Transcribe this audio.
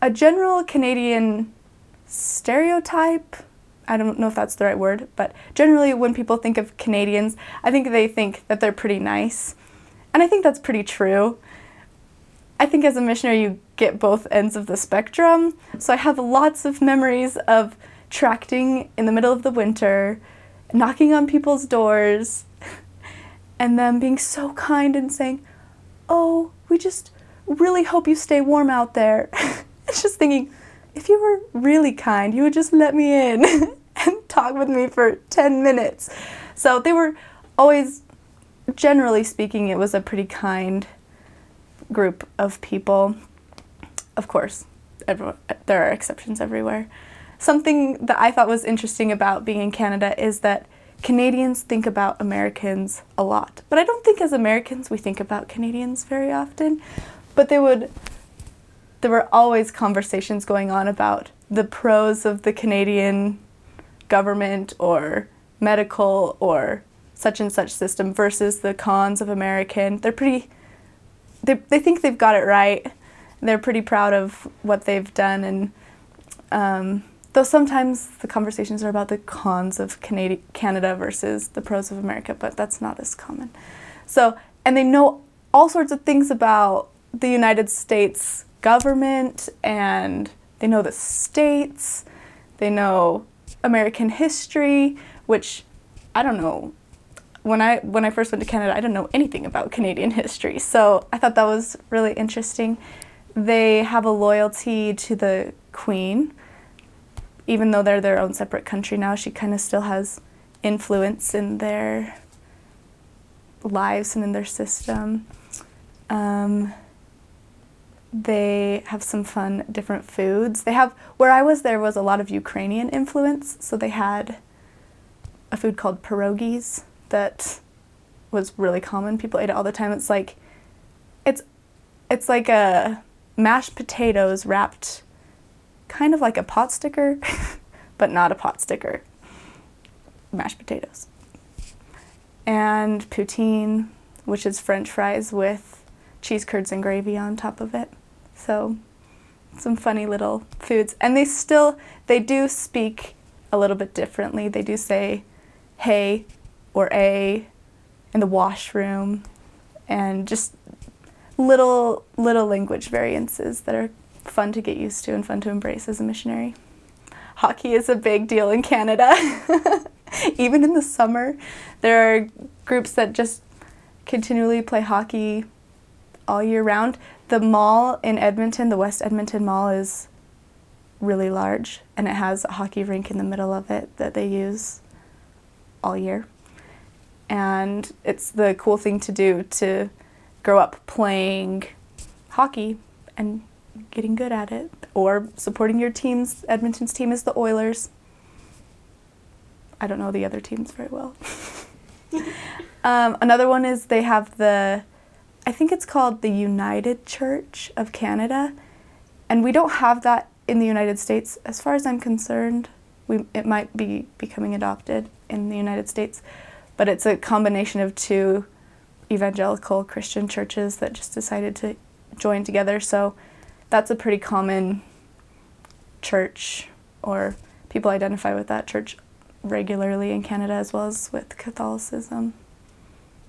a general Canadian stereotype, I don't know if that's the right word, but generally when people think of Canadians, I think they think that they're pretty nice. And I think that's pretty true. I think as a missionary you get both ends of the spectrum. So I have lots of memories of tracting in the middle of the winter, knocking on people's doors, and them being so kind and saying, "Oh, we just really hope you stay warm out there." It's just thinking, if you were really kind, you would just let me in and talk with me for 10 minutes. So they were always, generally speaking, it was a pretty kind group of people. Of course, there are exceptions everywhere. Something that I thought was interesting about being in Canada is that Canadians think about Americans a lot. But I don't think as Americans we think about Canadians very often. But there were always conversations going on about the pros of the Canadian government or medical or such and such system versus the cons of American. They think they've got it right. They're pretty proud of what they've done, and though sometimes the conversations are about the cons of Canada versus the pros of America, but that's not as common. So, and they know all sorts of things about the United States government, and they know the states, they know American history, which I don't know. When I first went to Canada, I didn't know anything about Canadian history, so I thought that was really interesting. They have a loyalty to the Queen. Even though they're their own separate country now, she kind of still has influence in their lives and in their system. They have some fun different foods. Where I was, there was a lot of Ukrainian influence, so they had a food called pierogies that was really common. People ate it all the time. It's like a mashed potatoes wrapped kind of like a pot sticker, but not a pot sticker. Mashed potatoes. And poutine, which is French fries with cheese curds and gravy on top of it. So some funny little foods. And they do speak a little bit differently. They do say hey or a in the washroom, and just little language variances that are fun to get used to and fun to embrace as a missionary. Hockey is a big deal in Canada. Even in the summer, there are groups that just continually play hockey all year round. The mall in Edmonton, the West Edmonton Mall, is really large, and it has a hockey rink in the middle of it that they use all year. And it's the cool thing to do to grow up playing hockey and getting good at it, or supporting your teams. Edmonton's team is the Oilers. I don't know the other teams very well. Another one is they have I think it's called the United Church of Canada, and we don't have that in the United States. As far as I'm concerned, it might be becoming adopted in the United States, but it's a combination of two evangelical Christian churches that just decided to join together. So that's a pretty common church, or people identify with that church regularly in Canada, as well as with Catholicism.